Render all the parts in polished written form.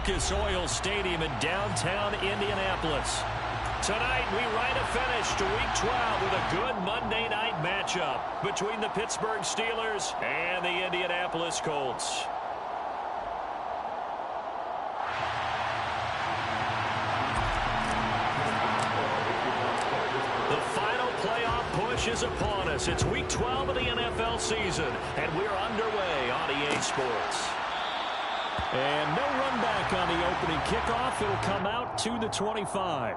Lucas Oil Stadium in downtown Indianapolis. Tonight, we write a finish to Week 12 with a good Monday night matchup between the Pittsburgh Steelers and the Indianapolis Colts. The final playoff push is upon us. It's Week 12 of the NFL season, and we're underway on EA Sports. And no run back on the opening kickoff. It'll come out to the 25.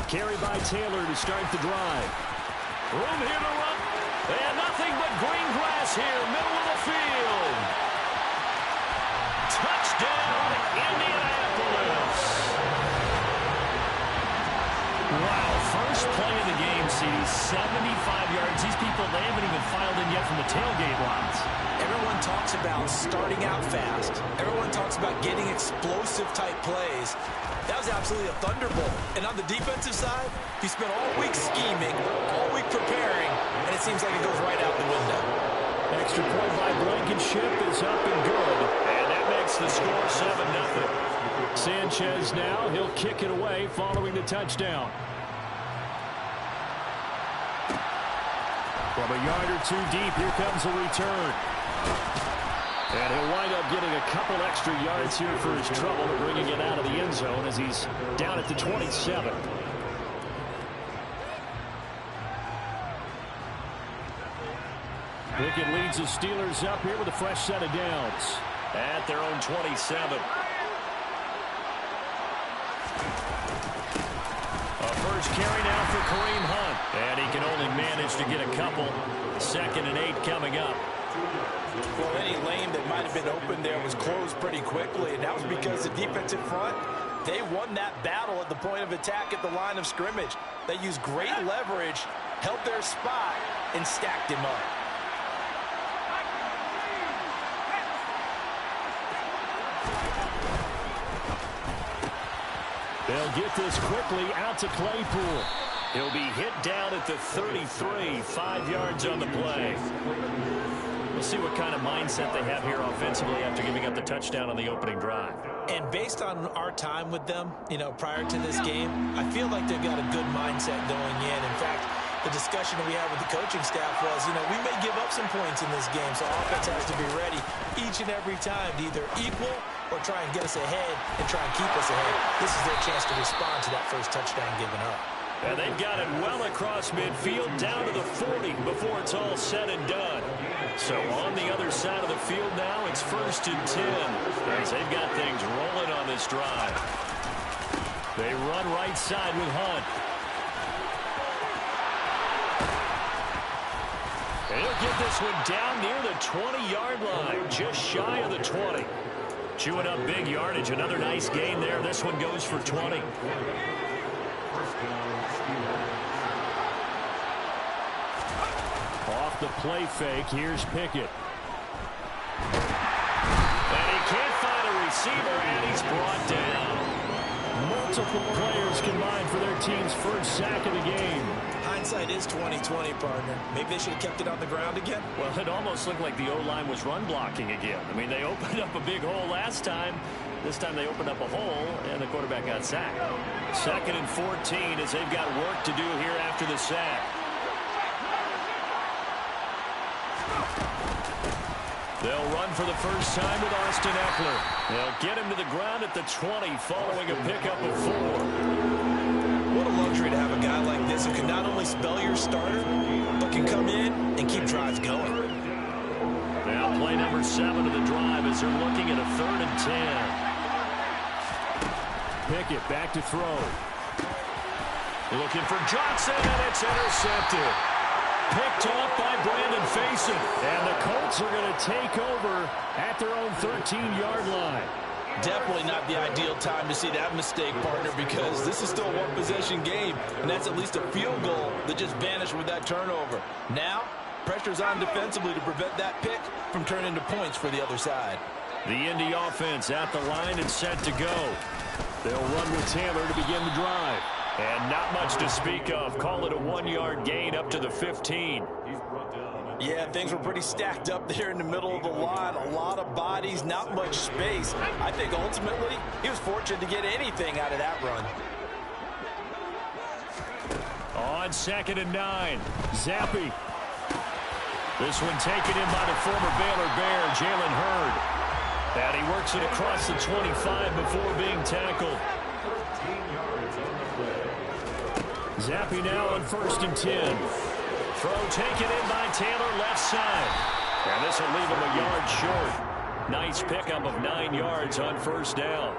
Carry by Taylor to start the drive. Room here to run. And nothing but green grass here, middle of the field. Touchdown, Indianapolis. Wow, first play of the game, CD, 75 yards. These people, they haven't even filed in yet from the tailgate lines. Everyone talks about starting out fast. Everyone talks about getting explosive-type plays. That was absolutely a thunderbolt. And on the defensive side, he spent all week scheming, all week preparing, and it seems like it goes right out the window. Extra point by Blankenship is up and good. And that makes the score 7-0. Sanchez now, he'll kick it away following the touchdown. From a yard or two deep, here comes a return. And he'll wind up getting a couple extra yards here for his trouble, bringing it out of the end zone as he's down at the 27. Pickett leads the Steelers up here with a fresh set of downs at their own 27. A first carry now for Kareem Hunt. And he can only manage to get a couple. 2nd and 8 coming up. Well, any lane that might have been open there was closed pretty quickly, and that was because the defensive front, they won that battle at the point of attack at the line of scrimmage. They used great leverage, held their spot, and stacked him up. They'll get this quickly out to Claypool. He'll be hit down at the 33, 5 yards on the play. We'll see what kind of mindset they have here offensively after giving up the touchdown on the opening drive. And based on our time with them, prior to this game, I feel like they've got a good mindset going in. In fact, the discussion that we had with the coaching staff was, we may give up some points in this game, so offense has to be ready each and every time to either equal or try and get us ahead and try and keep us ahead. This is their chance to respond to that first touchdown given up. And they've got it well across midfield down to the 40 before it's all said and done. So on the other side of the field now, it's 1st and 10 as they've got things rolling on this drive. They run right side with Hunt. He'll get this one down near the 20-yard line, just shy of the 20. Chewing up big yardage, another nice gain there. This one goes for 20. Off the play fake, here's Pickett. And he can't find a receiver, and he's brought down. Multiple players combined for their team's first sack of the game. Hindsight is 20/20, partner. Maybe they should have kept it on the ground again. Well, it almost looked like the O-line was run blocking again. I mean, they opened up a big hole last time. This time they opened up a hole, and the quarterback got sacked. 2nd and 14 as they've got work to do here after the sack. They'll run for the first time with Austin Eckler. They'll get him to the ground at the 20 following a pickup of 4. What a luxury to have a guy like this who can not only spell your starter, but can come in and keep drives going. Now play number 7 of the drive as they're looking at a 3rd and 10. Pickett back to throw. Looking for Johnson, and it's intercepted. Picked off by Brandon Faison. And the Colts are going to take over at their own 13-yard line. Definitely not the ideal time to see that mistake, partner, because this is still a one-possession game, and that's at least a field goal that just vanished with that turnover. Now, pressure's on defensively to prevent that pick from turning into points for the other side. The Indy offense at the line and set to go. They'll run with Taylor to begin the drive. And not much to speak of. Call it a 1-yard gain up to the 15. Yeah, things were pretty stacked up there in the middle of the line. A lot of bodies, not much space. I think ultimately he was fortunate to get anything out of that run. On 2nd and 9, Zappi. This one taken in by the former Baylor Bear, Jalen Hurd. And he works it across the 25 before being tackled. Zappi now on 1st and 10. Throw taken in by Taylor, left side. And this will leave him a yard short. Nice pickup of 9 yards on 1st down.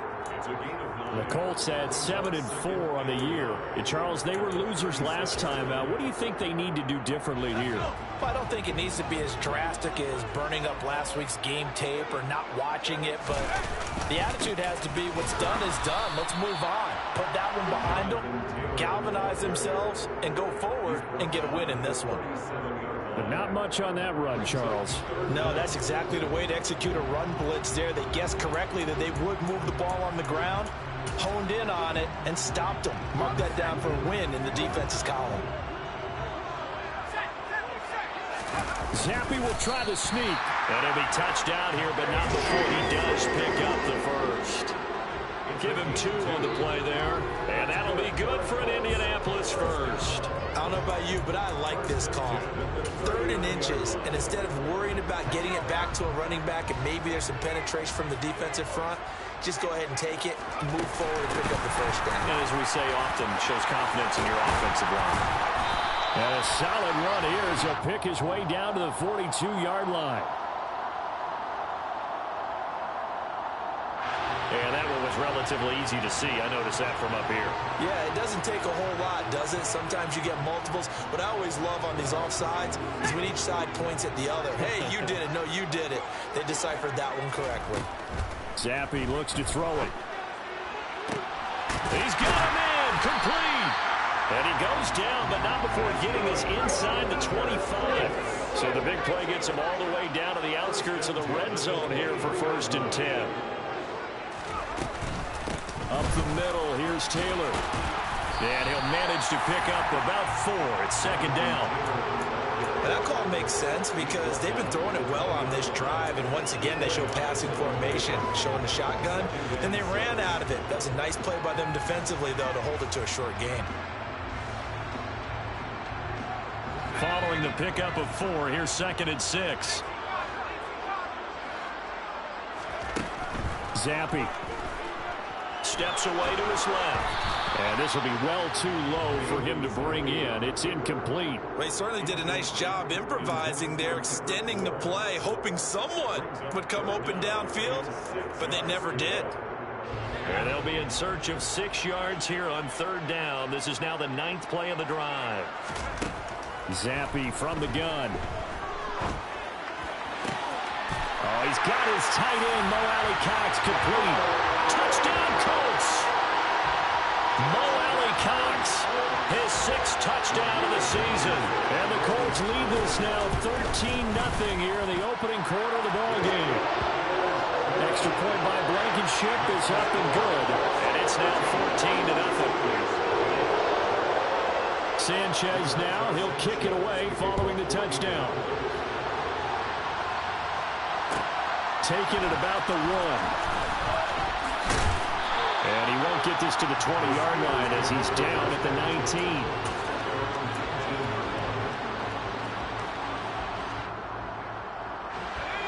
The Colts had 7-4 on the year. And Charles, they were losers last time out. What do you think they need to do differently here? Well, I don't think it needs to be as drastic as burning up last week's game tape or not watching it, but the attitude has to be what's done is done. Let's move on. Put that one behind them, galvanize themselves, and go forward and get a win in this one. But not much on that run, Charles. No, that's exactly the way to execute a run blitz there. They guessed correctly that they would move the ball on the ground, honed in on it, and stopped them. Mark that down for a win in the defense's column. Zappi will try to sneak. And he'll be touched down here, but not before he does pick up the first. Give him 2 on the play there. And that'll be good for an Indianapolis first. I don't know about you, but I like this call. 3rd and inches, and instead of worrying about getting it back to a running back and maybe there's some penetration from the defensive front, just go ahead and take it, move forward, and pick up the first down. And as we say often, shows confidence in your offensive line. And a solid run here as he'll pick his way down to the 42-yard line. And that one was relatively easy to see. I noticed that from up here. Yeah, it doesn't take a whole lot, does it? Sometimes you get multiples. What I always love on these offsides is when each side points at the other. Hey, you did it. No, you did it. They deciphered that one correctly. Zappi looks to throw it. He's got him in. Complete. And he goes down, but not before getting us inside the 25. So the big play gets him all the way down to the outskirts of the red zone here for 1st and 10. Up the middle, here's Taylor. And he'll manage to pick up about 4. It's 2nd down. That call makes sense because they've been throwing it well on this drive, and once again they show passing formation, showing the shotgun, and they ran out of it. That's a nice play by them defensively, though, to hold it to a short gain. Following the pickup of 4, here's 2nd and 6. Zappi steps away to his left. And this will be well too low for him to bring in. It's incomplete. Well, he certainly did a nice job improvising there, extending the play, hoping someone would come open downfield, but they never did. And they'll be in search of 6 yards here on 3rd down. This is now the 9th play of the drive. Zappi from the gun. Oh, he's got his tight end, Mo Alley-Cox, complete. Touchdown, Colts! Mo Alley-Cox, his 6th touchdown of the season. And the Colts lead this now 13-0 here in the opening quarter of the ballgame. Extra point by Blankenship is up and good. And it's now 14-0. Sanchez now, he'll kick it away following the touchdown. Taking it about the 1. And he won't get this to the 20-yard line as he's down at the 19.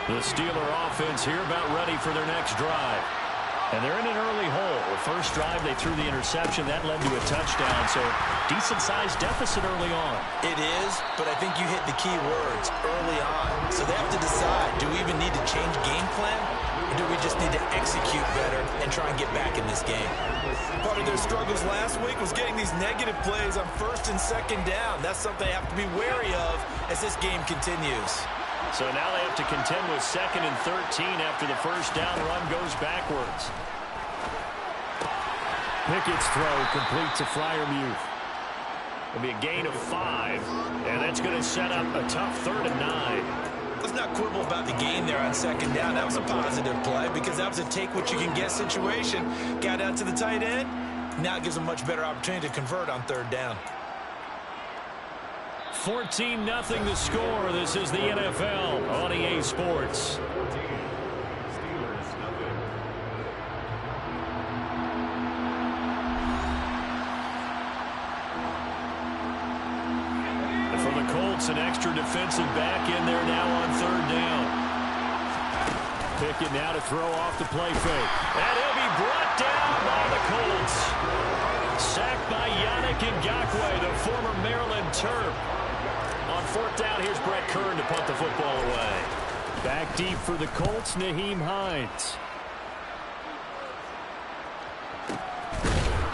The Steeler offense here about ready for their next drive. And they're in an early hole. The first drive, they threw the interception. That led to a touchdown, so decent-sized deficit early on. It is, but I think you hit the key words, early on. So they have to decide, do we even need to change game plan, or do we just need to execute better and try and get back in this game? Part of their struggles last week was getting these negative plays on 1st and 2nd down. That's something they have to be wary of as this game continues. So now they have to contend with 2nd and 13 after the first down run goes backwards. Pickett's throw complete to Freiermuth. It'll be a gain of 5, and that's going to set up a tough 3rd and 9. Let's not quibble about the gain there on 2nd down. That was a positive play because that was a take-what-you-can-get situation. Got out to the tight end. Now it gives them a much better opportunity to convert on 3rd down. 14-0 the score. This is the NFL on EA Sports. For the Colts, an extra defensive back in there now on 3rd down. Pickett now to throw off the play fake. And he'll be brought down by the Colts. Sacked by Yannick Ngakoue, the former Maryland Terp. On 4th down, here's Brett Kern to punt the football away. Back deep for the Colts, Nyheim Hines.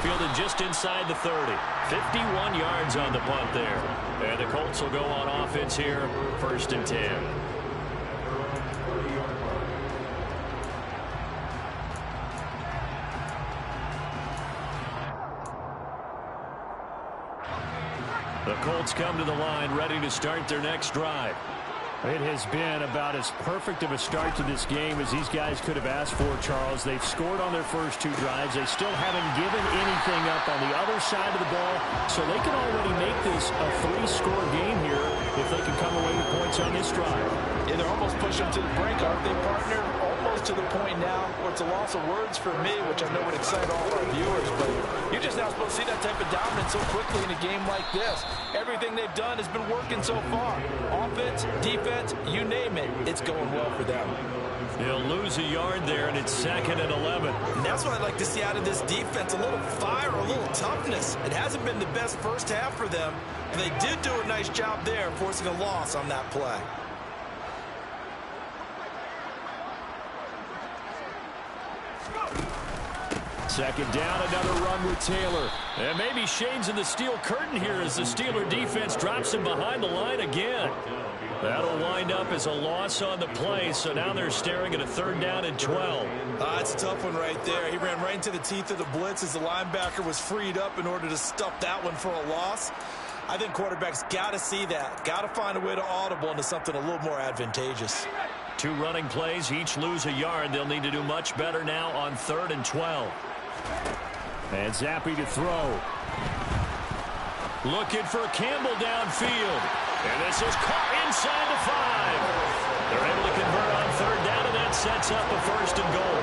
Fielded just inside the 30. 51 yards on the punt there. And the Colts will go on offense here, 1st and 10. The Colts come to the line, ready to start their next drive. It has been about as perfect of a start to this game as these guys could have asked for, Charles. They've scored on their first 2 drives. They still haven't given anything up on the other side of the ball, so they can already make this a 3-score game here if they can come away with points on this drive. Yeah, they're almost pushing to the brink, aren't they, partner? Almost to the point now where it's a loss of words for me, which I know would excite all of our viewers, but you're just not supposed to see that type of dominance so quickly in a game like this. Everything they've done has been working so far. Offense, defense, you name it, it's going well for them. They'll lose a yard there, and it's 2nd and 11. And that's what I'd like to see out of this defense, a little fire, a little toughness. It hasn't been the best first half for them, but they did do a nice job there, forcing a loss on that play. Second down, another run with Taylor. And maybe shades in the steel curtain here as the Steeler defense drops him behind the line again. That'll wind up as a loss on the play, so now they're staring at a 3rd down and 12. That's a tough one right there. He ran right into the teeth of the blitz as the linebacker was freed up in order to stuff that one for a loss. I think quarterbacks got to see that. Got to find a way to audible into something a little more advantageous. 2 running plays, each lose a yard. They'll need to do much better now on 3rd and 12. And Zappi to throw. Looking for Campbell downfield. And this is caught inside the 5. They're able to convert on 3rd down, and that sets up a 1st and goal.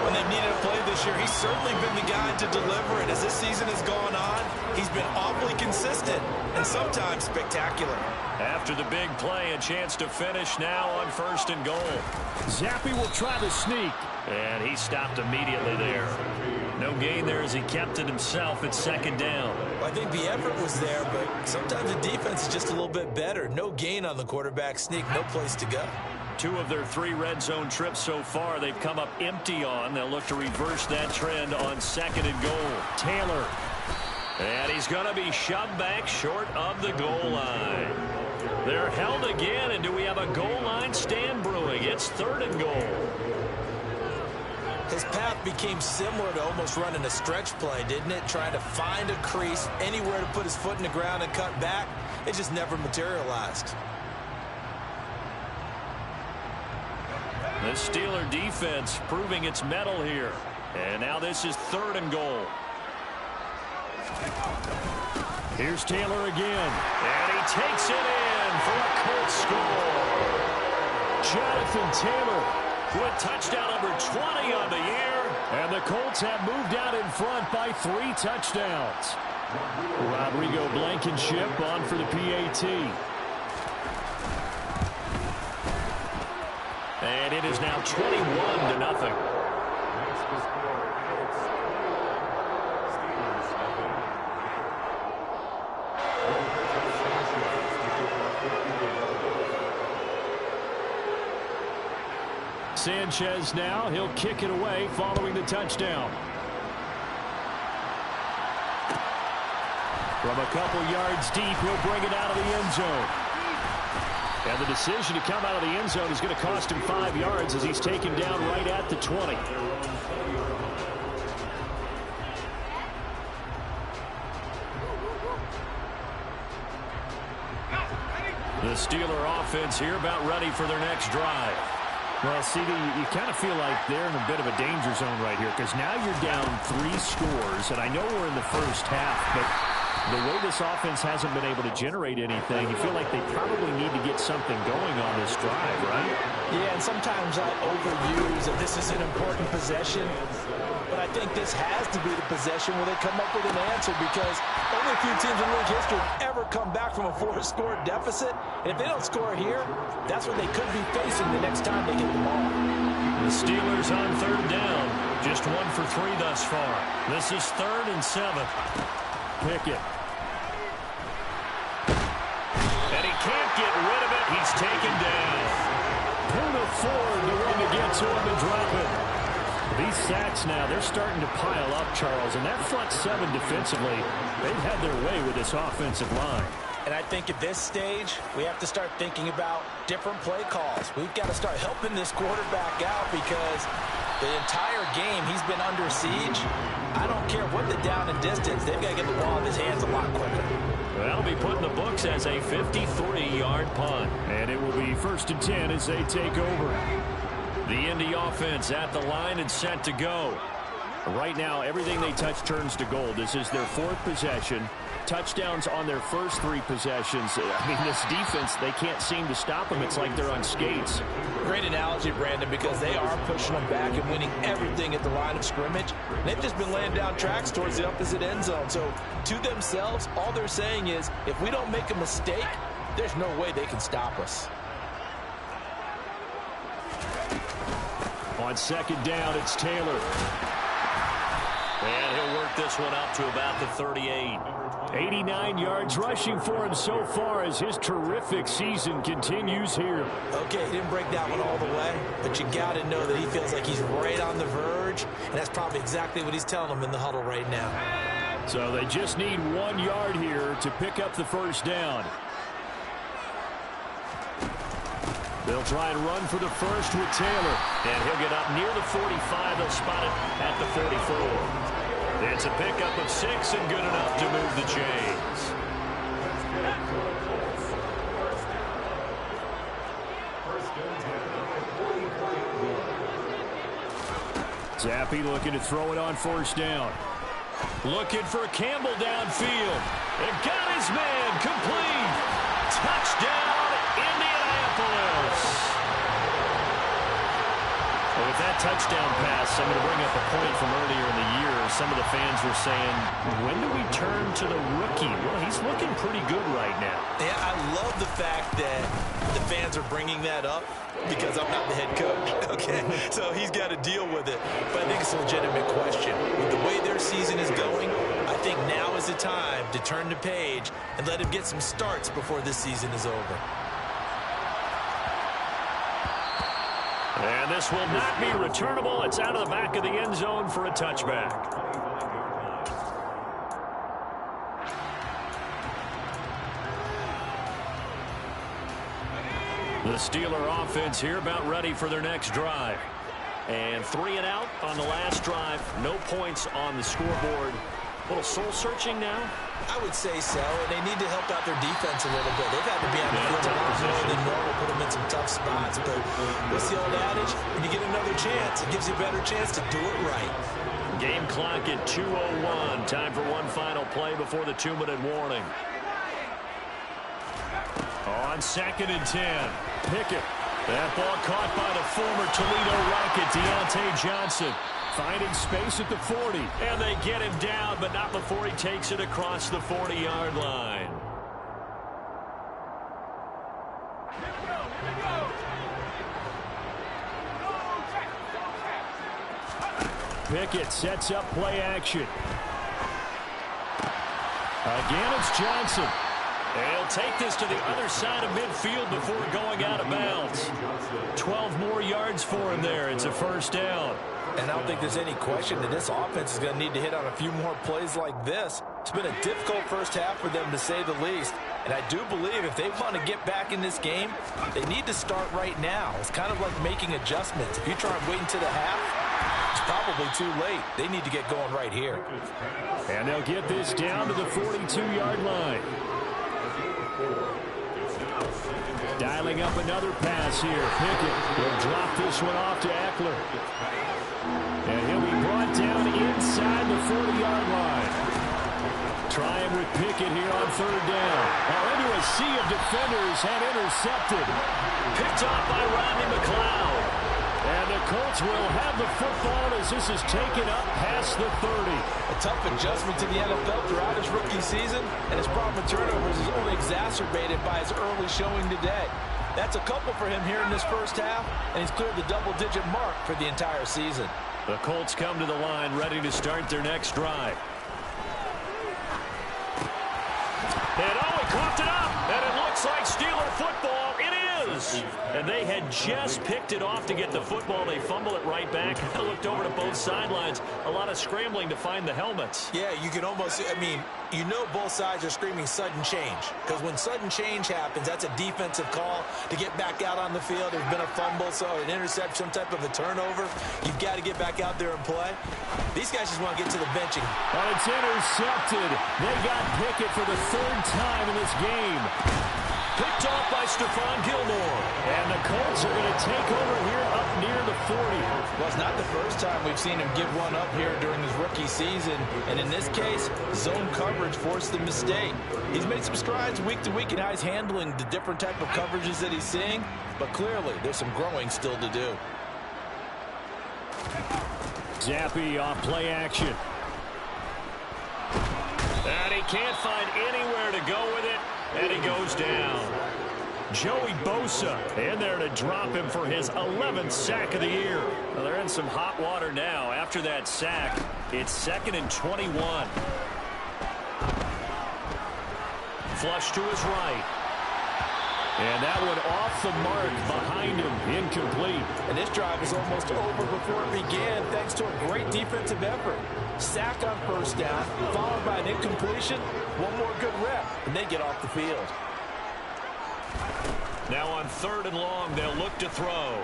When they've needed a play this year, he's certainly been the guy to deliver it. As this season has gone on, he's been awfully consistent and sometimes spectacular. After the big play, a chance to finish now on 1st and goal. Zappi will try the sneak. And he stopped immediately there. No gain there as he kept it himself at 2nd down. Well, I think the effort was there, but sometimes the defense is just a little bit better. No gain on the quarterback sneak, no place to go. 2 of their 3 red zone trips so far they've come up empty on. They'll look to reverse that trend on 2nd and goal. Taylor. And he's going to be shoved back short of the goal line. They're held again, and do we have a goal line stand brewing? It's 3rd and goal. His path became similar to almost running a stretch play, didn't it? Trying to find a crease, anywhere to put his foot in the ground and cut back. It just never materialized. The Steeler defense proving its mettle here. And now this is 3rd and goal. Here's Taylor again. And he takes it in for a Colts score. Jonathan Taylor with touchdown number 20 on the year. And the Colts have moved out in front by 3 touchdowns. Rodrigo Blankenship on for the PAT. And it is now 21-0. Sanchez now, he'll kick it away following the touchdown. From a couple yards deep, he'll bring it out of the end zone. And the decision to come out of the end zone is going to cost him 5 yards as he's taken down right at the 20. The Steeler offense here about ready for their next drive. Well, CD, you kind of feel like they're in a bit of a danger zone right here because now you're down 3 scores, and I know we're in the first half, but the way this offense hasn't been able to generate anything, you feel like they probably need to get something going on this drive, right? Yeah, and sometimes I overuse that this is an important possession, but I think this has to be the possession where they come up with an answer because only a few teams in league history have ever come back from a 4-score deficit, and if they don't score here, that's what they could be facing the next time they get the ball. The Steelers on 3rd down, just 1 for 3 thus far. This is 3rd and 7. Pickett. And he can't get rid of it. He's taken down. Couldn't afford the one to get to him and drop it. These sacks now, they're starting to pile up, Charles. And that front 7 defensively, they've had their way with this offensive line. And I think at this stage, we have to start thinking about different play calls. We've got to start helping this quarterback out because the entire game he's been under siege. I don't care what the down and distance. They've got to get the ball in his hands a lot quicker. That'll be put in the books as a 53-yard punt. And it will be 1st and 10 as they take over. The Indy offense at the line and set to go. Right now, everything they touch turns to gold. This is their 4th possession. Touchdowns on their first 3 possessions. I mean, this defense, they can't seem to stop them. It's like they're on skates. Great analogy, Brandon, because they are pushing them back and winning everything at the line of scrimmage. They've just been laying down tracks towards the opposite end zone. So, to themselves, all they're saying is, if we don't make a mistake, there's no way they can stop us. On 2nd down, it's Taylor. And he'll work this one up to about the 38. 89 yards rushing for him so far as his terrific season continues here. Okay, he didn't break that one all the way, but you got to know that he feels like he's right on the verge, and that's probably exactly what he's telling them in the huddle right now. So they just need 1 yard here to pick up the 1st down. They'll try and run for the 1st with Taylor. And he'll get up near the 45. They'll spot it at the 44. It's a pickup of 6 and good enough to move the chains. Zappi looking to throw it on 1st down. Looking for Campbell downfield. And got his man complete. Touchdown, Indianapolis. Well, with that touchdown pass, I'm going to bring up a point from earlier in the year. Some of the fans were saying, when do we turn to the rookie? Well, he's looking pretty good right now. Yeah, I love the fact that the fans are bringing that up because I'm not the head coach, okay? So he's got to deal with it. But I think it's a legitimate question. With the way their season is going, I think now is the time to turn the page and let him get some starts before this season is over. And this will not be returnable. It's out of the back of the end zone for a touchback. The Steeler offense here about ready for their next drive. And 3 and out on the last drive. No points on the scoreboard. A little soul-searching now? I would say so, and they need to help out their defense a little bit. They've had to be on the field a lot more than normal, put them in some tough spots. But what's the old adage? When you get another chance, it gives you a better chance to do it right. Game clock at 2:01. Time for one final play before the 2-minute warning. On 2nd and 10. Pickett. That ball caught by the former Toledo Rocket, Deontay Johnson. Finding space at the 40. And they get him down, but not before he takes it across the 40-yard line. Pickett sets up play action. Again, it's Johnson. He'll take this to the other side of midfield before going out of bounds. 12 more yards for him there. It's a 1st down. And I don't think there's any question that this offense is going to need to hit on a few more plays like this. It's been a difficult first half for them, to say the least. And I do believe if they want to get back in this game, they need to start right now. It's kind of like making adjustments. If you try and wait until the half, it's probably too late. They need to get going right here. And they'll get this down to the 42-yard line. Dialing up another pass here. Pickett will drop this one off to Eckler. And he'll be brought down inside the 40-yard line. Trying with Pickett here on third down. Now into a sea of defenders and intercepted. Picked off by Rodney McLeod. And the Colts will have the football as this is taken up past the 30. A tough adjustment to the NFL throughout his rookie season, and his problem with turnovers is only exacerbated by his early showing today. That's a couple for him here in this first half, and he's cleared the double-digit mark for the entire season. The Colts come to the line ready to start their next drive. And he coughed it up, and it looks like Steeler football. It is. And they had just picked it off to get the football. They fumble it right back. I looked over to both sidelines. A lot of scrambling to find the helmets. Yeah, you can almost, you know both sides are screaming sudden change. Because when sudden change happens, that's a defensive call to get back out on the field. There's been a fumble, so an interception, some type of a turnover. You've got to get back out there and play. These guys just want to get to the bench. And it's intercepted. They got Pickett for the third time in this game. Picked off by Stephon Gilmore. And the Colts are going to take over here up near the 40. Well, it's not the first time we've seen him give one up here during his rookie season. And in this case, zone coverage forced the mistake. He's made some strides week to week in how he's handling the different type of coverages that he's seeing. But clearly, there's some growing still to do. Zappy off play action. And he can't find anywhere to go with it. And he goes down. Joey Bosa in there to drop him for his 11th sack of the year. Well, they're in some hot water now. After that sack, it's 2nd and 21. Flush to his right. And that one off the mark behind him, incomplete. And this drive is almost over before it began, thanks to a great defensive effort. Sack on first down, followed by an incompletion. One more good rep, and they get off the field. Now on 3rd and long, they'll look to throw.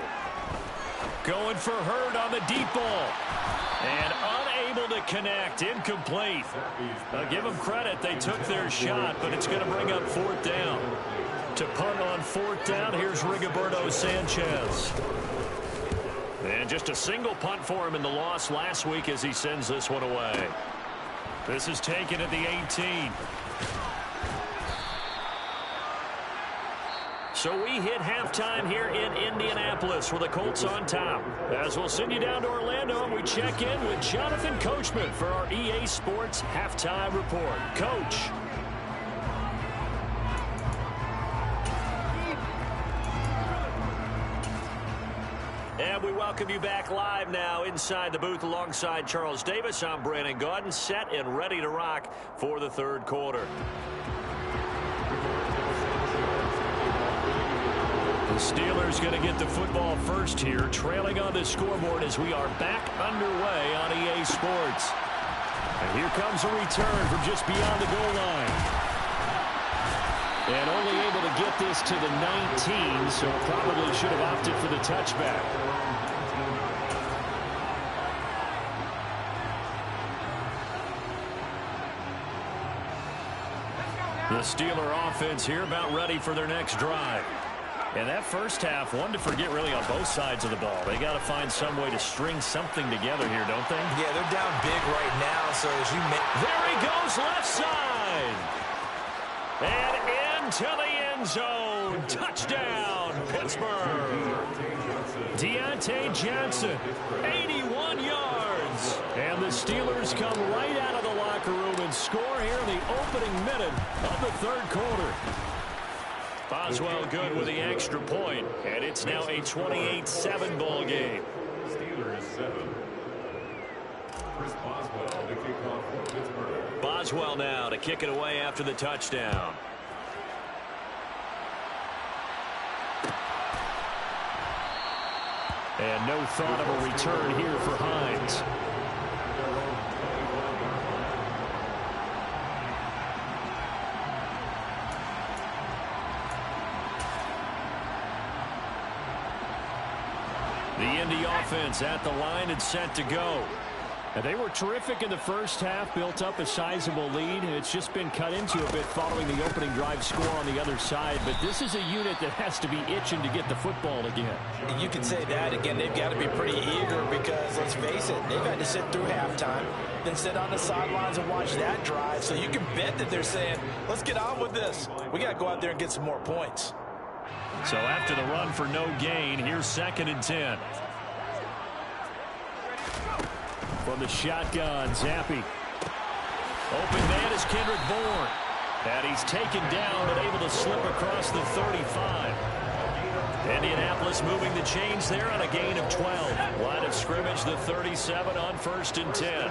Going for Hurd on the deep ball. And unable to connect, incomplete. I'll give them credit, they took their shot, but it's going to bring up 4th down. To punt on 4th down, here's Rigoberto Sanchez. And just a single punt for him in the loss last week as he sends this one away. This is taken at the 18. So we hit halftime here in Indianapolis with the Colts on top. As we'll send you down to Orlando and we check in with Jonathan Coachman for our EA Sports Halftime Report. Coach. And we welcome you back live now inside the booth alongside Charles Davis. I'm Brandon Gaudin, set and ready to rock for the 3rd quarter. The Steelers going to get the football first here, trailing on the scoreboard as we are back underway on EA Sports. And here comes a return from just beyond the goal line. And only able to get this to the 19, so probably should have opted for the touchback. The Steeler offense here about ready for their next drive. And that first half, one to forget really on both sides of the ball. They got to find some way to string something together here, don't they? Yeah, they're down big right now, so as you there he goes, left side. And into the end zone. Touchdown, Pittsburgh. Deontay Johnson, 81 yards. And the Steelers come right out of the locker room and score here in the opening minute of the 3rd quarter. Boswell good with the extra point, and it's now a 28-7 ball game. Steelers 7. Chris Boswell to kick off for Pittsburgh. Boswell now to kick it away after the touchdown. And no thought of a return here for Hines. The Indy offense at the line and set to go. And they were terrific in the first half, built up a sizable lead. It's just been cut into a bit following the opening drive score on the other side. But this is a unit that has to be itching to get the football again. You can say that. Again, they've got to be pretty eager because, let's face it, they've had to sit through halftime, then sit on the sidelines and watch that drive. So you can bet that they're saying, let's get on with this. We got to go out there and get some more points. So after the run for no gain, here's 2nd and 10. From the shotgun, Zappi. Open man is Kendrick Bourne. And he's taken down but able to slip across the 35. Indianapolis moving the chains there on a gain of 12. Line of scrimmage, the 37 on 1st and 10.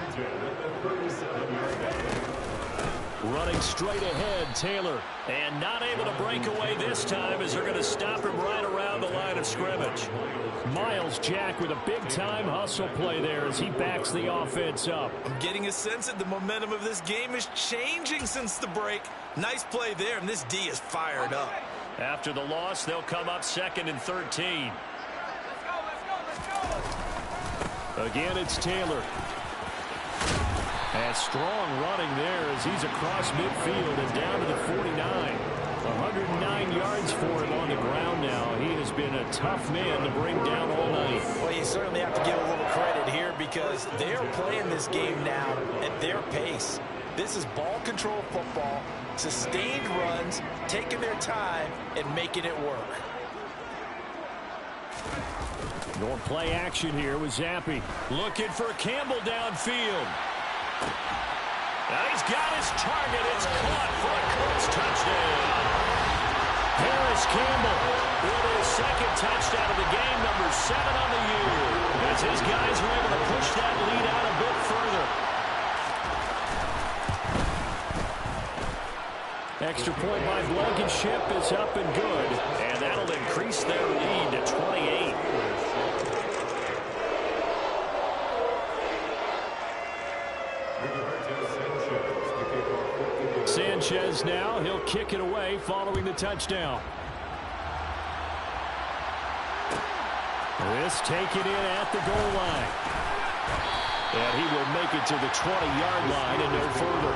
Running straight ahead, Taylor. And not able to break away this time as they're going to stop him right around the line of scrimmage. Miles Jack with a big-time hustle play there as he backs the offense up. I'm getting a sense that the momentum of this game is changing since the break. Nice play there, and this D is fired up. After the loss, they'll come up 2nd and 13. Again, it's Taylor. And strong running there as he's across midfield and down to the 49. 109 yards for him on the ground now. He has been a tough man to bring down all night. Well, you certainly have to give a little credit here because they are playing this game now at their pace. This is ball control football, sustained runs, taking their time, and making it work. More play action here with Zappi. Looking for Campbell downfield. Now he's got his target. It's caught for a Colts touchdown. Harris Campbell with his 2nd touchdown of the game, number 7 on the year. As his guys are able to push that lead out a bit further. Extra point by Blankenship is up and good. And that'll increase their lead to 28. Sanchez now, he'll kick it away following the touchdown. This taken in at the goal line. And he will make it to the 20-yard line and no further.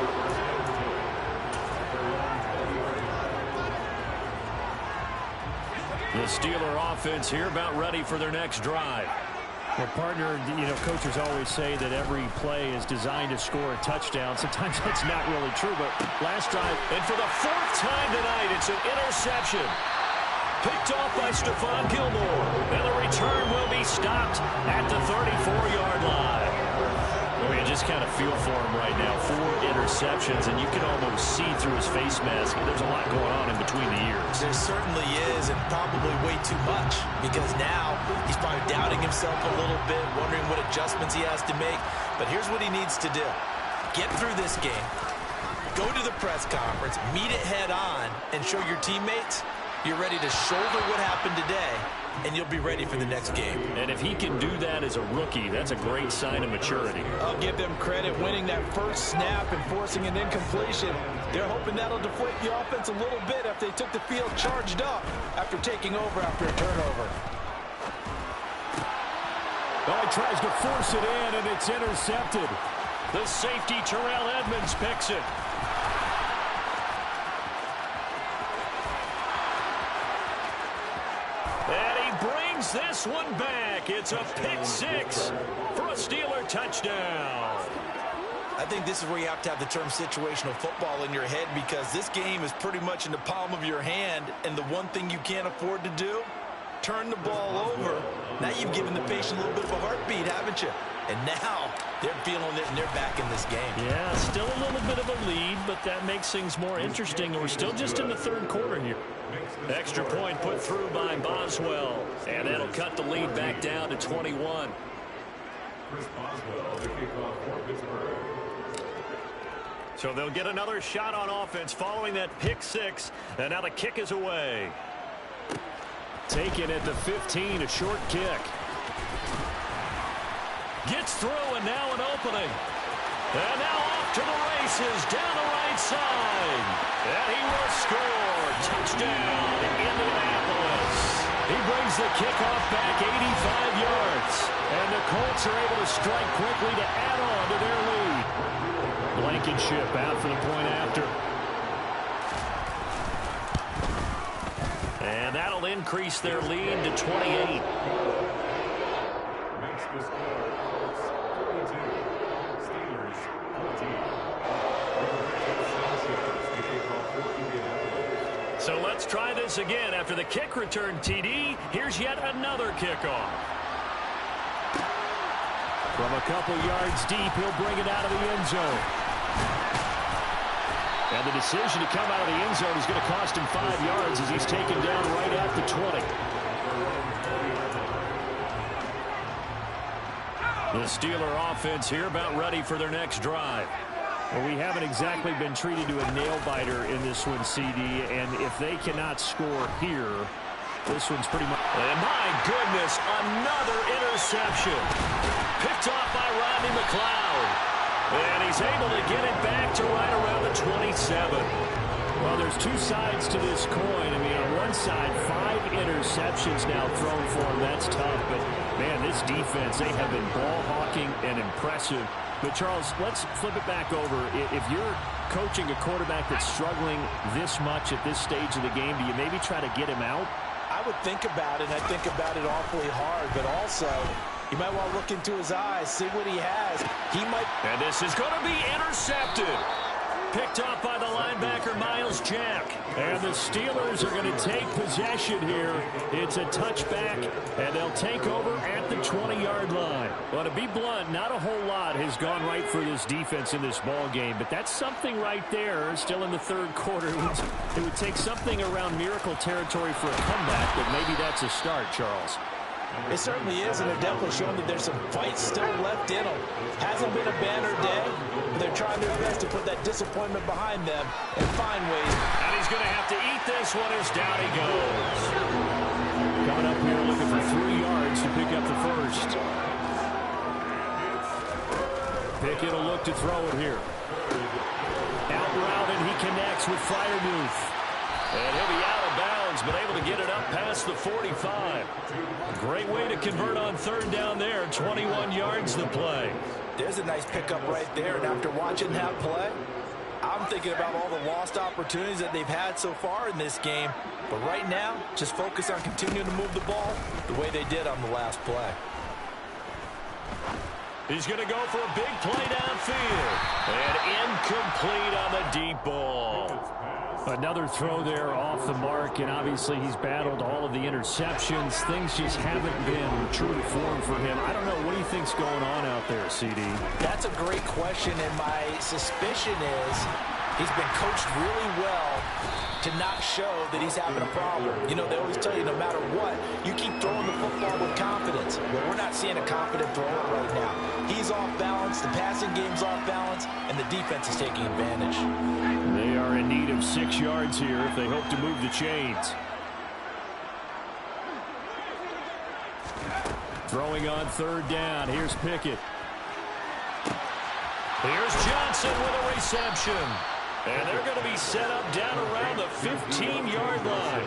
The Steeler offense here about ready for their next drive. Well, partner, coaches always say that every play is designed to score a touchdown. Sometimes that's not really true, but last drive. And for the 4th time tonight, it's an interception. Picked off by Stephon Gilmore. And the return will be stopped at the 34-yard line. I mean, just kind of feel for him right now. 4 interceptions, and you can almost see through his face mask. There's a lot going on in between the ears. There certainly is, and probably way too much, because now he's probably doubting himself a little bit, wondering what adjustments he has to make. But here's what he needs to do. Get through this game, go to the press conference, meet it head on, and show your teammates you're ready to shoulder what happened today, and you'll be ready for the next game. And if he can do that as a rookie, that's a great sign of maturity. I'll give them credit winning that first snap and forcing an incompletion. They're hoping that'll deflate the offense a little bit after they took the field charged up after taking over after a turnover. Oh, he tries to force it in, and it's intercepted. The safety, Terrell Edmonds, picks it. And he brings this one back. It's a pick 6 for a Steeler touchdown. I think this is where you have to have the term situational football in your head, because this game is pretty much in the palm of your hand, and the one thing you can't afford to do, turn the ball over. Now you've given the patient a little bit of a heartbeat, haven't you? And now they're feeling it, and they're back in this game. Yeah, still a little bit of a lead, but that makes things more interesting. We're still just in the 3rd quarter here. Extra point put through by Boswell, and that'll cut the lead back down to 21. Chris Boswell, the kickoff for Pittsburgh. So they'll get another shot on offense following that pick 6, and now the kick is away. Taken at the 15, a short kick. Gets through, and now an opening. And now off to the races, down the right side. And he will score. Touchdown, Indianapolis. He brings the kickoff back 85 yards. Colts are able to strike quickly to add on to their lead. Blankenship out for the point after. And that'll increase their lead to 28. Makes the score Colts 22, Steelers 14. So let's try this again. After the kick return TD, here's yet another kickoff. From a couple yards deep, he'll bring it out of the end zone. And the decision to come out of the end zone is going to cost him 5 yards as he's taken down right at the 20. The Steeler offense here about ready for their next drive. Well, we haven't exactly been treated to a nail-biter in this one, CD, and if they cannot score here, this one's pretty much... And my goodness, another interception. Picked off by Rodney McLeod. And he's able to get it back to right around the 27. Well, there's two sides to this coin. I mean, on one side, 5 interceptions now thrown for him. That's tough. But, man, this defense, they have been ball-hawking and impressive. But, Charles, let's flip it back over. If you're coaching a quarterback that's struggling this much at this stage of the game, do you maybe try to get him out? I would think about it, and I think about it awfully hard. But also, you might want to look into his eyes, see what he has. He might... And this is going to be intercepted. Picked off by the linebacker, Miles Jack. And the Steelers are going to take possession here. It's a touchback, and they'll take over at the 20-yard line. Well, to be blunt, not a whole lot has gone right for this defense in this ball game, but that's something right there. Still in the third quarter. It would take something around miracle territory for a comeback, but maybe that's a start, Charles. It certainly is, and they're definitely showing that there's some fight still left in them. Hasn't been a banner day, but they're trying their best to put that disappointment behind them and find ways. And he's going to have to eat this one as down he goes. Coming up here looking for 3 yards to pick up the first. Pickett will look to throw it here. Out route, and he connects with Freiermuth. And he'll be out of bounds, but able to get it up past the 45. Great way to convert on third down there. 21 yards to play. There's a nice pickup right there, and after watching that play, I'm thinking about all the lost opportunities that they've had so far in this game. But right now, just focus on continuing to move the ball the way they did on the last play. He's going to go for a big play downfield. And incomplete on the deep ball. Another throw there off the mark, and obviously he's battled all of the interceptions. Things just haven't been true to form for him. I don't know. What do you think's going on out there, CD? That's a great question, and my suspicion is he's been coached really well to not show that he's having a problem. You know, they always tell you no matter what, you keep throwing the football with confidence. Well, we're not seeing a confident thrower right now. He's off balance, the passing game's off balance, and the defense is taking advantage. They are in need of 6 yards here if they hope to move the chains. Throwing on third down. Here's Pickett. Here's Johnson with a reception. And they're going to be set up down around the 15-yard line.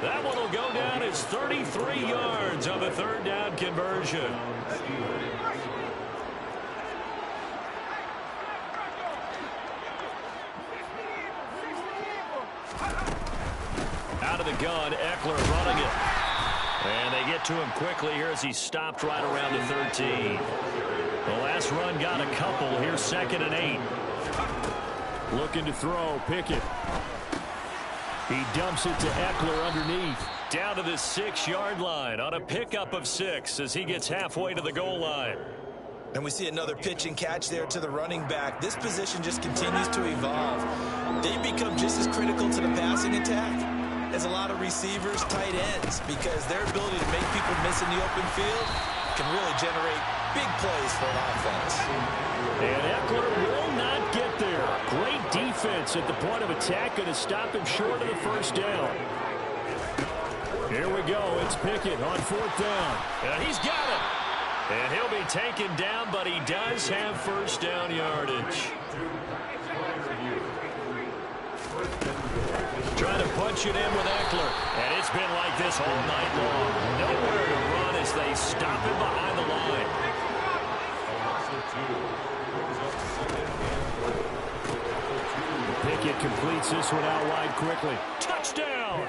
That one will go down as 33 yards on the third down conversion. Out of the gun, Eckler running it. And they get to him quickly here as he stopped right around the 13. The last run got a couple. Here's 2nd and 8. Looking to throw, Pickett. He dumps it to Eckler underneath. Down to the 6-yard line on a pickup of 6 as he gets halfway to the goal line. And we see another pitch and catch there to the running back. This position just continues to evolve. They become just as critical to the passing attack as a lot of receivers, tight ends, because their ability to make people miss in the open field can really generate big plays for an offense. And Eckler will not get there. Great defense at the point of attack, going to stop him short of the first down. Here we go. It's Pickett on 4th down. And he's got it. And he'll be taken down, but he does have first down yardage. Trying to punch it in with Eckler. And it's been like this all night long. Nowhere to run as they stop him behind the line. Pickett completes this one out wide quickly. Touchdown!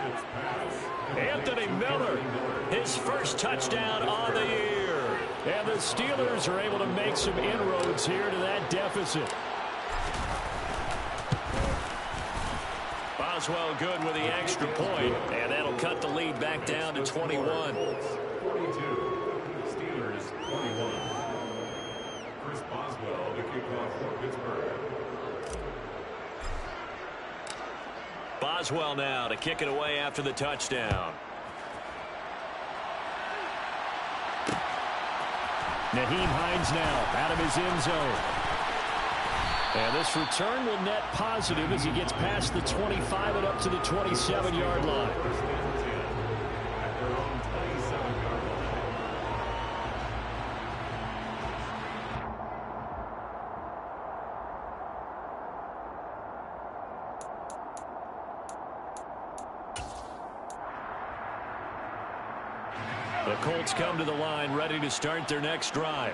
Anthony Miller, his first touchdown on the year. And the Steelers are able to make some inroads here to that deficit. Boswell good with the extra point, and that'll cut the lead back down to 21. 42, Steelers 21. Chris Boswell, the kickoff for Pittsburgh. Boswell now to kick it away after the touchdown. Nyheim Hines now out of his end zone. And this return will net positive as he gets past the 25 and up to the 27-yard line. The Colts come to the line ready to start their next drive.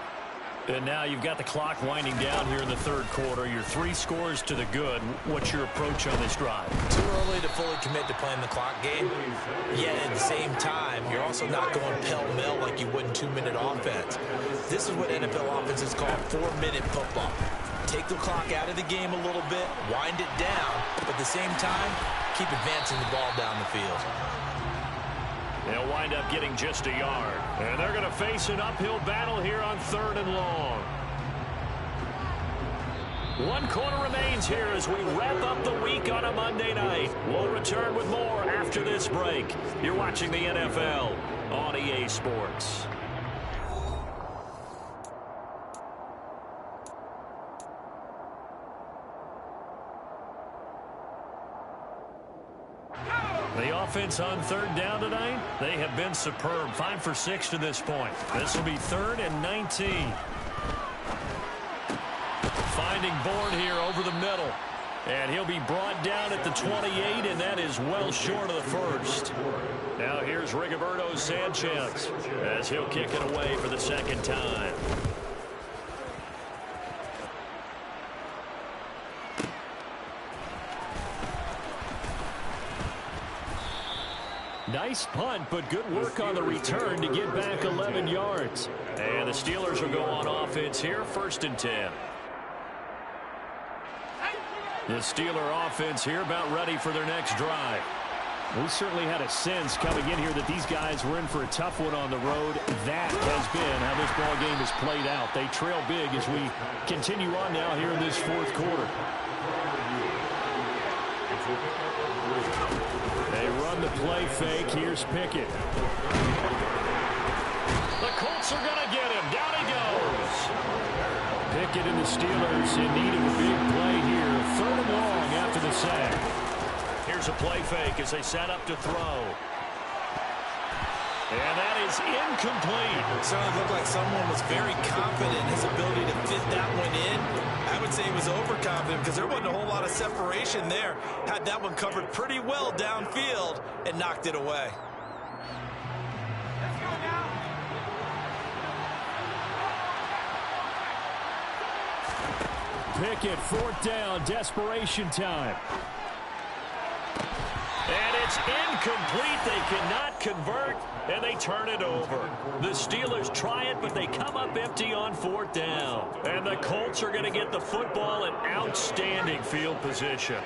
And now you've got the clock winding down here in the third quarter. Your 3 scores to the good. What's your approach on this drive? Too early to fully commit to playing the clock game. Yet at the same time, you're also not going pell-mell like you would in 2-minute offense. This is what NFL offenses call 4-minute football. Take the clock out of the game a little bit, wind it down, but at the same time, keep advancing the ball down the field. They'll wind up getting just a yard. And they're going to face an uphill battle here on 3rd and long. 1 quarter remains here as we wrap up the week on a Monday night. We'll return with more after this break. You're watching the NFL on EA Sports. The offense on 3rd down tonight, they have been superb. 5 for 6 to this point. This will be 3rd and 19. Finding Bourne here over the middle. And he'll be brought down at the 28, and that is well short of the first. Now here's Rigoberto Sanchez as he'll kick it away for the 2nd time. Nice punt, but good work on the return to get back 11 yards. And the Steelers will go on offense here, 1st and 10. The Steeler offense here about ready for their next drive. We certainly had a sense coming in here that these guys were in for a tough one on the road. That has been how this ball game has played out. They trail big as we continue on now here in this 4th quarter. They run the play fake. Here's Pickett. The Colts are going to get him. Down he goes. Pickett and the Steelers in need of a big play here. 3rd and long after the sack. Here's a play fake as they set up to throw. And that is incomplete. It certainly looked like someone was very confident in his ability to fit that one in. I would say he was overconfident because there wasn't a whole lot of separation there. Had that one covered pretty well downfield and knocked it away. Pickett, 4th down, desperation time. And it's incomplete. They cannot convert, and they turn it over. The Steelers try it, but they come up empty on 4th down. And the Colts are going to get the football in outstanding field position.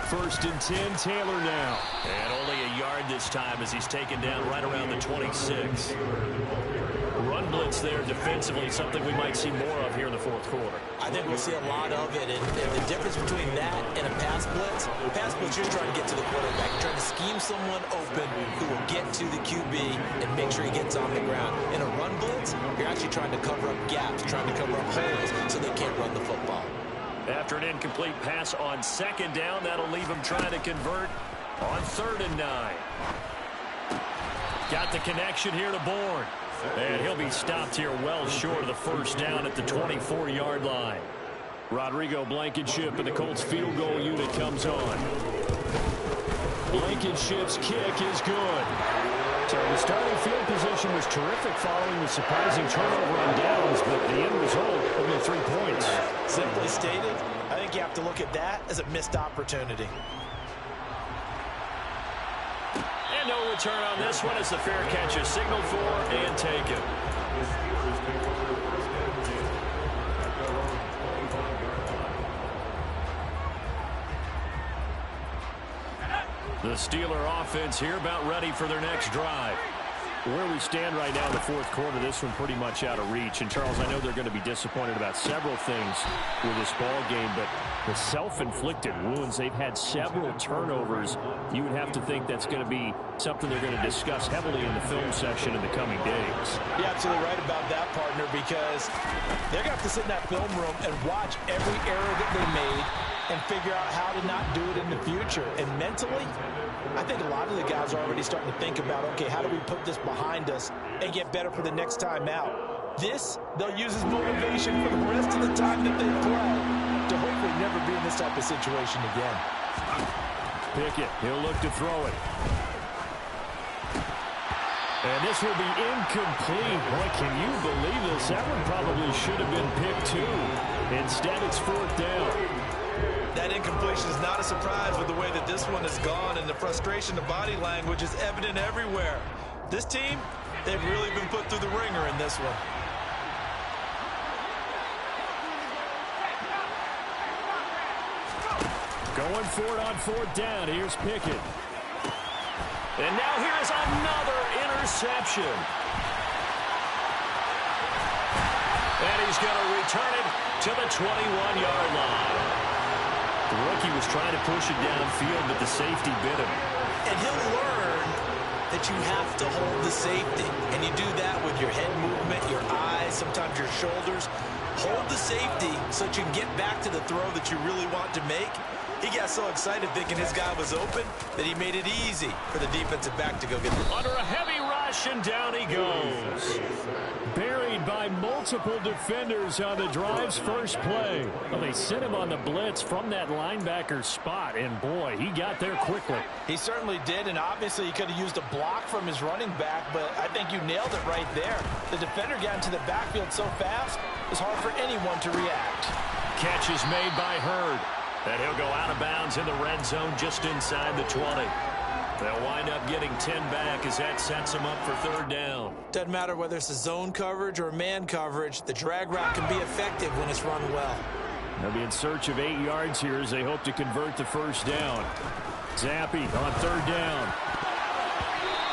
1st and 10, Taylor now. And only a yard this time as he's taken down right around the 26. Run blitz there defensively, something we might see more of here in the 4th quarter. I think we'll see a lot of it, and the difference between that and a pass blitz, you're just trying to get to the quarterback. You're trying to scheme someone open who will get to the QB and make sure he gets on the ground. In a run blitz, you're actually trying to cover up gaps, trying to cover up holes so they can't run the football. After an incomplete pass on 2nd down, that'll leave him trying to convert on 3rd and 9. Got the connection here to Bourne. And he'll be stopped here well short of the 1st down at the 24-yard line. Rodrigo Blankenship and the Colts field goal unit comes on. Blankenship's kick is good. So the starting field position was terrific following the surprising turnover on downs, but the end result, only 3 points. Simply stated, I think you have to look at that as a missed opportunity. And no return on this one as the fair catch is signaled for and taken. The Steelers take over first and 10 at their own 25-yard line. The Steeler offense here about ready for their next drive. Where we stand right now in the fourth quarter, this one pretty much out of reach. And, Charles, I know they're going to be disappointed about several things with this ball game, but the self-inflicted wounds, they've had several turnovers. You would have to think that's going to be something they're going to discuss heavily in the film section in the coming days. You're absolutely right about that, partner, because they're going to have to sit in that film room and watch every error that they made and figure out how to not do it in the future. And mentally, I think a lot of the guys are already starting to think about, okay, how do we put this behind us and get better for the next time out? This, they'll use as motivation for the rest of the time that they play to hopefully never be in this type of situation again. Pickett, he'll look to throw it. And this will be incomplete. Boy, can you believe this? That one probably should have been picked too. Instead, it's fourth down. That incompletion is not a surprise with the way that this one has gone, and the frustration, the body language is evident everywhere. This team, they've really been put through the ringer in this one. Going for it on fourth down. Here's Pickett. And now here's another interception. And he's going to return it to the 21-yard line. The rookie was trying to push it downfield, but the safety bit him. And he'll learn that you have to hold the safety. And you do that with your head movement, your eyes, sometimes your shoulders. Hold the safety so that you can get back to the throw that you really want to make. He got so excited thinking his guy was open that he made it easy for the defensive back to go get the... Under a heavy rush, and down he goes. Buried by multiple defenders on the drive's first play. Well, they sent him on the blitz from that linebacker spot, and boy, he got there quickly. He certainly did, and obviously he could have used a block from his running back, but I think you nailed it right there. The defender got into the backfield so fast, it was hard for anyone to react. Catch is made by Hurd. And he'll go out of bounds in the red zone just inside the 20. They'll wind up getting 10 back as that sets them up for third down. Doesn't matter whether it's a zone coverage or a man coverage, the drag route can be effective when it's run well. They'll be in search of 8 yards here as they hope to convert the first down. Zappy on third down.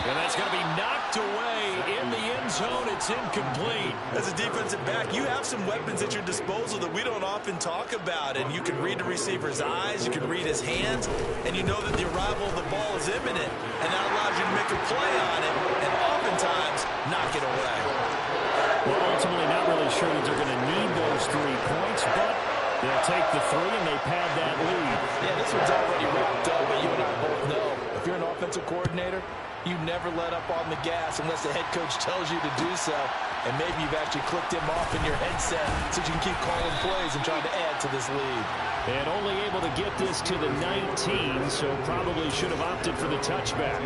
And that's going to be knocked away in the end zone. It's incomplete. As a defensive back, you have some weapons at your disposal that we don't often talk about. And you can read the receiver's eyes, you can read his hands, and you know that the arrival of the ball is imminent. And that allows you to make a play on it and oftentimes knock it away. Well, ultimately not really sure that they're going to need those 3 points, but they'll take the 3 and they pad that lead. Yeah, this one's already wrapped up, but you and I both know if you're an offensive coordinator, you never let up on the gas unless the head coach tells you to do so. And maybe you've actually clicked him off in your headset so you can keep calling plays and trying to add to this lead. And only able to get this to the 19, so probably should have opted for the touchback.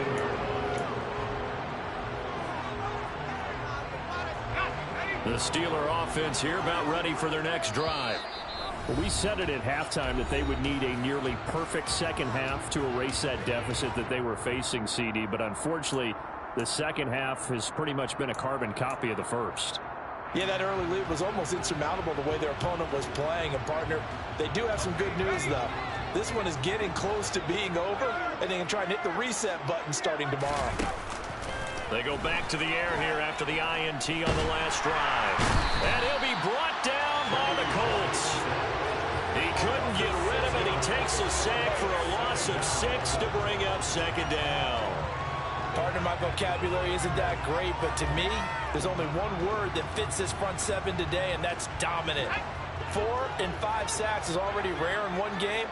The Steeler offense here about ready for their next drive. We said it at halftime that they would need a nearly perfect second half to erase that deficit that they were facing, CD, but unfortunately the second half has pretty much been a carbon copy of the first. Yeah, that early lead was almost insurmountable the way their opponent was playing. And, partner, they do have some good news, though. This one is getting close to being over, and they can try and hit the reset button starting tomorrow. They go back to the air here after the INT on the last drive. And he'll be brought down by the Colts. He couldn't get rid of it. He takes a sack for a loss of 6 to bring up second down. Partner, my vocabulary isn't that great, but to me, there's only one word that fits this front seven today, and that's dominant. 4 and 5 sacks is already rare in one game.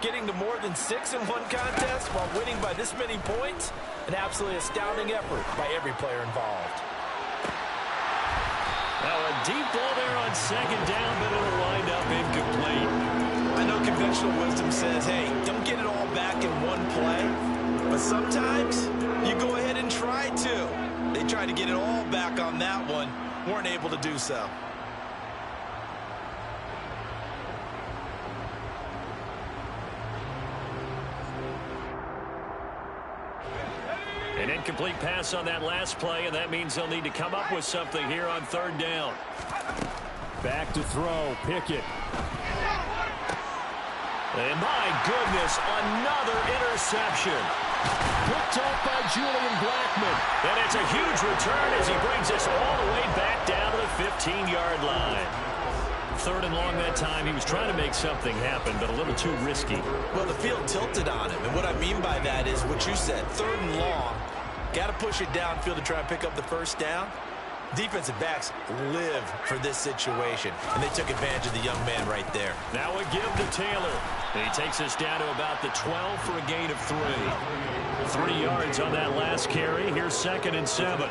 Getting to more than 6 in one contest while winning by this many points, an absolutely astounding effort by every player involved. Now a deep ball there on second down, but it'll wind up incomplete. I know conventional wisdom says, hey, don't get it all back in one play, but But sometimes you go ahead and try to. They tried to get it all back on that one. Weren't able to do so. An incomplete pass on that last play, and that means they'll need to come up with something here on third down. Back to throw. Pickett. And my goodness, another interception. Picked up by Julian Blackmon. And it's a huge return as he brings us all the way back down to the 15-yard line. Third and long that time. He was trying to make something happen, but a little too risky. Well, the field tilted on him, and what I mean by that is what you said, third and long. Got to push it downfield to try and pick up the first down. Defensive backs live for this situation, and they took advantage of the young man right there. Now a give to Taylor. And he takes us down to about the 12 for a gain of 3. 3 yards on that last carry. Here's 2nd and 7.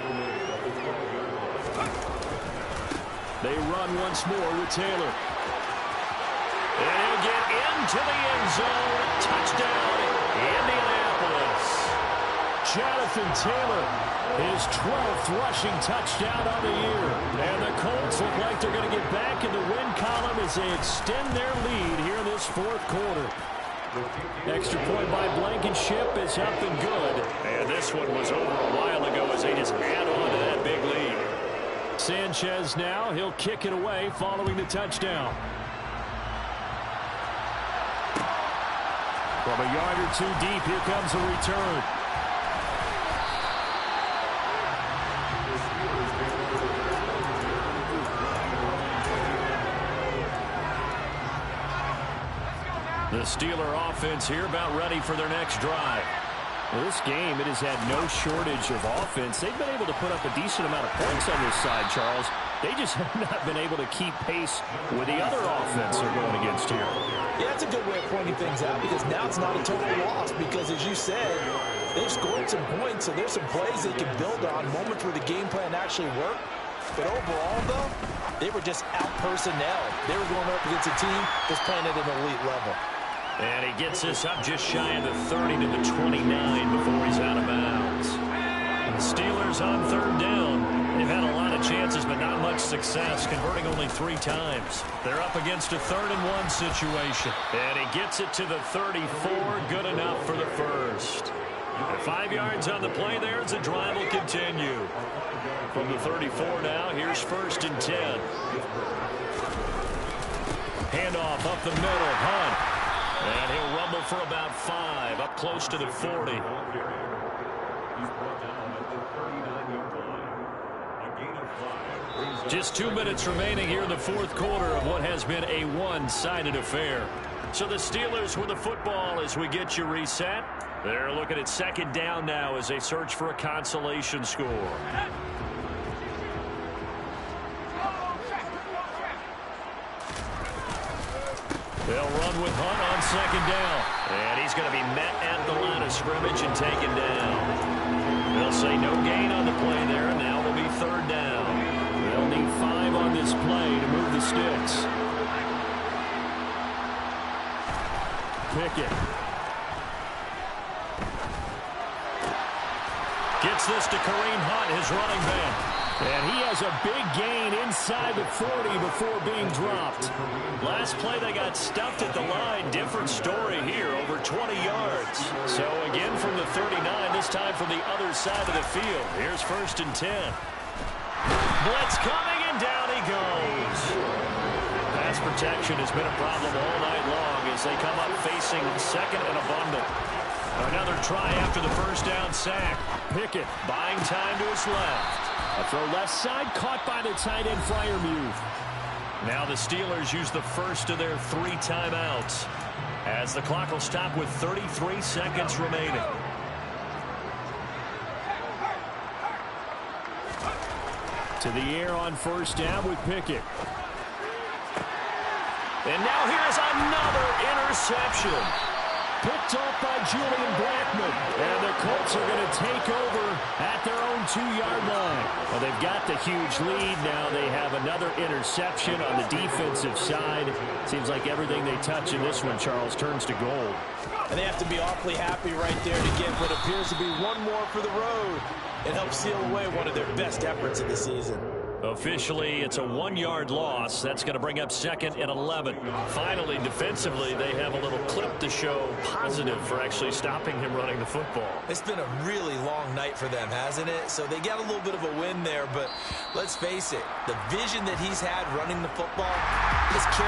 They run once more with Taylor. And he'll get into the end zone. Touchdown, Indianapolis. Jonathan Taylor, his 12th rushing touchdown on the year. And the Colts look like they're going to get back in the win column as they extend their lead here in this 4th quarter. Extra point by Blankenship is up and good. And this one was over a while ago as they just add on to that big lead. Sanchez now, he'll kick it away following the touchdown. From a yard or 2 deep, here comes a return. The Steeler offense here about ready for their next drive. Well, this game, it has had no shortage of offense. They've been able to put up a decent amount of points on this side, Charles. They just have not been able to keep pace with the other offense they're going against here. Yeah, that's a good way of pointing things out because now it's not a total loss because, as you said, they've scored some points, so there's some plays they can build on, moments where the game plan actually worked. But overall, though, they were just out-personnel. They were going up against a team that's playing at an elite level. And he gets us up just shy of the 30 to the 29 before he's out of bounds. The Steelers on third down. They've had a lot of chances, but not much success, converting only 3 times. They're up against a 3rd and 1 situation. And he gets it to the 34, good enough for the first. And 5 yards on the play there as the drive will continue. From the 34 now, here's 1st and 10. Handoff up the middle, Hunt. And he'll rumble for about 5, up close to the 40. Just 2 minutes remaining here in the 4th quarter of what has been a one-sided affair. So the Steelers with the football as we get you reset. They're looking at 2nd down now as they search for a consolation score. They'll run with Hunt on 2nd down. And he's going to be met at the line of scrimmage and taken down. They'll say no gain on the play there, and now it'll be 3rd down. They'll need 5 on this play to move the sticks. Pickett. Gets this to Kareem Hunt, his running back. And he has a big gain inside the 40 before being dropped. Last play they got stuffed at the line. Different story here, over 20 yards. So again from the 39, this time from the other side of the field. Here's 1st and 10. Blitz coming, and down he goes. Pass protection has been a problem all night long as they come up facing 2nd and a bundle. Another try after the 1st down sack. Pickett buying time to his left. A throw left side, caught by the tight end Freiermuth. Now the Steelers use the first of their 3 timeouts as the clock will stop with 33 seconds remaining. To the air on 1st down with Pickett. And now here's another interception. Picked off by Julian Blackman. And the Colts are going to take over at their own 2-yard line. Well, they've got the huge lead. Now they have another interception on the defensive side. Seems like everything they touch in this one, Charles, turns to gold. And they have to be awfully happy right there to get what appears to be one more for the road. It helps seal away one of their best efforts of the season. Officially, it's a 1-yard loss. That's going to bring up 2nd and 11. Finally, defensively, they have a little clip to show positive for actually stopping him running the football. It's been a really long night for them, hasn't it? So they got a little bit of a win there, but let's face it, the vision that he's had running the football is